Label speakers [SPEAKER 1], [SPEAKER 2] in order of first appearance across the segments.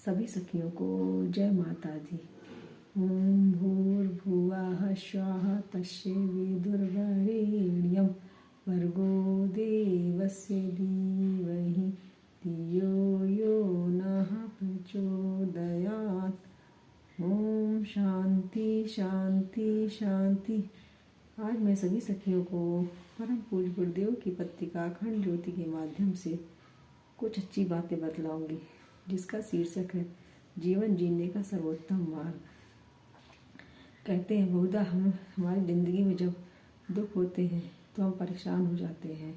[SPEAKER 1] सभी सखियों को जय माता दी। ओम भूर्भुवः स्वः तस्सवितुर्वरेण्यं भर्गो देवस्य धीमहि धियो यो नः प्रचोदयात्। ओम शांति शांति शांति। आज मैं सभी सखियों को परम पूज्य गुरुदेव की पत्रिका अखंड ज्योति के माध्यम से कुछ अच्छी बातें बतलाऊंगी, जिसका शीर्षक है जीवन जीने का सर्वोत्तम मार्ग। कहते हैं बहुधा हमारी ज़िंदगी में जब दुख होते हैं तो हम परेशान हो जाते हैं।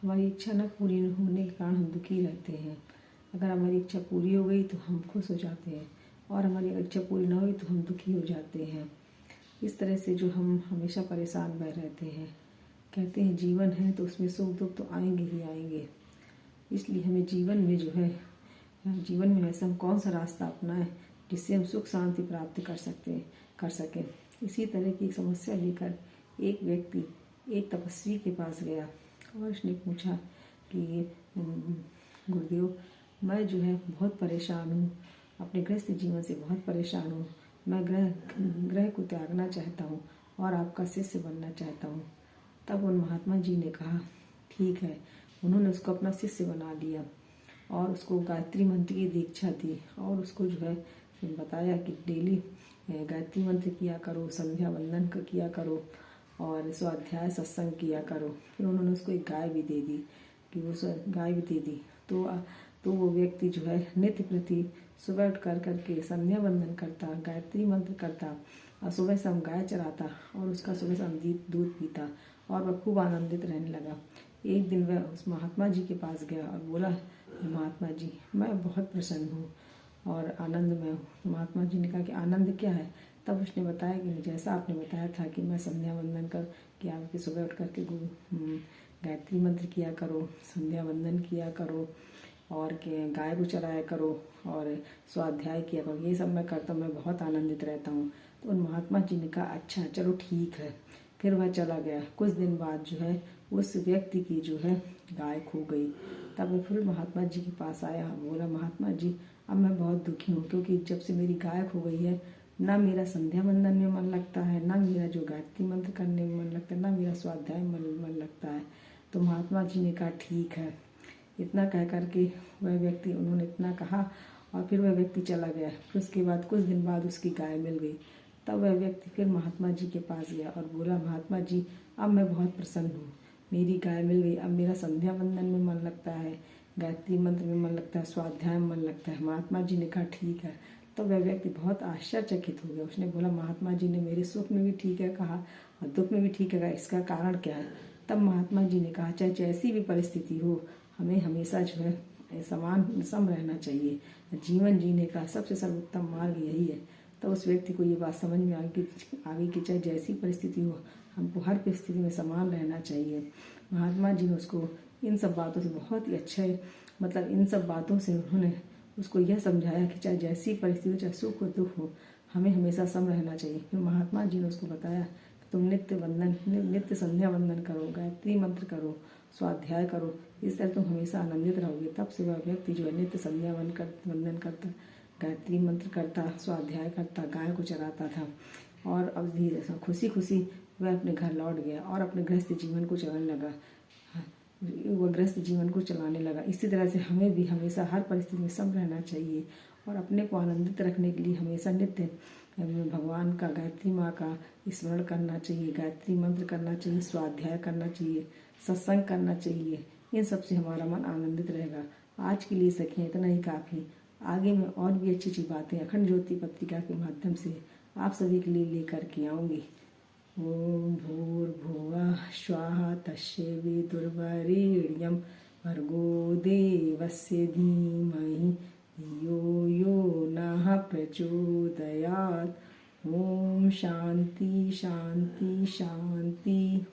[SPEAKER 1] हमारी इच्छा न पूरी होने के कारण हम दुखी रहते हैं। अगर हमारी इच्छा पूरी हो गई तो हम खुश हो जाते हैं, और हमारी इच्छा पूरी ना हुई तो हम दुखी हो जाते हैं। इस तरह से जो हम हमेशा परेशान बह रहते हैं। कहते हैं जीवन है तो उसमें सुख दुख तो आएंगे ही आएंगे। इसलिए हमें जीवन में वैसे हम कौन सा रास्ता अपनाएं जिससे हम सुख शांति प्राप्त कर सकें। इसी तरह की एक समस्या लेकर एक व्यक्ति एक तपस्वी के पास गया और उसने पूछा कि गुरुदेव, मैं बहुत परेशान हूँ, अपने गृहस्थ जीवन से बहुत परेशान हूँ। मैं ग्रह को त्यागना चाहता हूँ और आपका शिष्य बनना चाहता हूँ। तब उन महात्मा जी ने कहा ठीक है। उन्होंने उसको अपना शिष्य बना लिया और उसको गायत्री मंत्र की दीक्षा दी और उसको बताया कि डेली गायत्री मंत्र किया करो, संध्या वंदन किया करो और स्वाध्याय सत्संग किया करो। फिर उन्होंने उसको एक गाय भी दे दी तो वो व्यक्ति नित्य प्रति सुबह उठ करके संध्या वंदन करता, गायत्री मंत्र करता और सुबह शाम गाय चराता और उसका सुबह शाम दूध पीता और वह खूब आनंदित रहने लगा। एक दिन वह उस महात्मा जी के पास गया और बोला, महात्मा जी, मैं बहुत प्रसन्न हूँ और आनंद में हूँ। तो महात्मा जी ने कहा कि आनंद क्या है? तब उसने बताया कि जैसा आपने बताया था कि मैं संध्या वंदन कि आपके सुबह उठ करके गायत्री मंत्र किया करो, संध्या वंदन किया करो और गाय को चराया करो और स्वाध्याय किया करो, ये सब मैं करता हूँ, मैं बहुत आनंदित रहता हूँ। तो उन महात्मा जी ने कहा अच्छा चलो ठीक है। फिर वह चला गया। कुछ दिन बाद उस व्यक्ति की गाय खो गई। तब वह फिर महात्मा जी के पास आया, बोला महात्मा जी, अब मैं बहुत दुखी हूँ क्योंकि जब से मेरी गाय खो गई है, ना मेरा संध्या वंदन में मन लगता है, ना मेरा जो गायत्री मंत्र करने में मन लगता है, ना मेरा स्वाध्याय में मन लगता है। तो महात्मा जी ने कहा ठीक है। इतना कह करके उन्होंने इतना कहा और फिर वह व्यक्ति चला गया। फिर उसके बाद कुछ दिन बाद उसकी गाय मिल गई। तब वह व्यक्ति फिर महात्मा जी के पास गया और बोला महात्मा जी, अब मैं बहुत प्रसन्न हूँ, मेरी गाय मिल गई, अब मेरा संध्या वंदन में मन लगता है, गायत्री मंत्र में मन लगता है, स्वाध्याय में मन लगता है। महात्मा जी ने कहा ठीक है। तो वह व्यक्ति बहुत आश्चर्यचकित हो गया। उसने बोला महात्मा जी ने मेरे सुख में भी ठीक है कहा और दुख में भी ठीक है कहा, इसका कारण क्या है? तब महात्मा जी ने कहा चाहे जैसी भी परिस्थिति हो, हमें हमेशा सम रहना चाहिए। जीवन जीने का सबसे सर्वोत्तम मार्ग यही है। तो उस व्यक्ति को ये बात समझ में आ गई कि चाहे जैसी परिस्थिति हो, हमको हर परिस्थिति में समान रहना चाहिए। महात्मा जी ने उसको इन सब बातों से बहुत ही इन सब बातों से उन्होंने उसको यह समझाया कि चाहे जैसी परिस्थिति हो, चाहे सुख हो दुख हो, हमें हमेशा सम रहना चाहिए। फिर महात्मा जी ने उसको बताया कि तुम नित्य संध्या वंदन करो, गायत्री मंत्र करो, स्वाध्याय करो, इस तरह तुम हमेशा आनंदित रहोगे। तब से वह व्यक्ति नित्य संध्या वंदन करता, गायत्री मंत्र करता, स्वाध्याय करता, गाय को चराता था और अब धीरे खुशी खुशी वह अपने घर लौट गया और अपने गृहस्थ जीवन को चलाने लगा। इसी तरह से हमें भी हमेशा हर परिस्थिति में सम रहना चाहिए और अपने को आनंदित रखने के लिए हमेशा नित्य भगवान का, गायत्री माँ का स्मरण करना चाहिए, गायत्री मंत्र करना चाहिए, स्वाध्याय करना चाहिए, सत्संग करना चाहिए। इन सब से हमारा मन आनंदित रहेगा। आज के लिए सखियाँ इतना ही काफ़ी। आगे मैं और भी अच्छी बातें अखंड ज्योति पत्रिका के माध्यम से आप सभी के लिए लेकर के आऊँगी। ओम भूर्भुवः स्वः तस्सवितुर्वरेण्यं भर्गो देवस्य धीमहि धियो यो नः प्रचोदयात्। ओम शांति शांति शांति।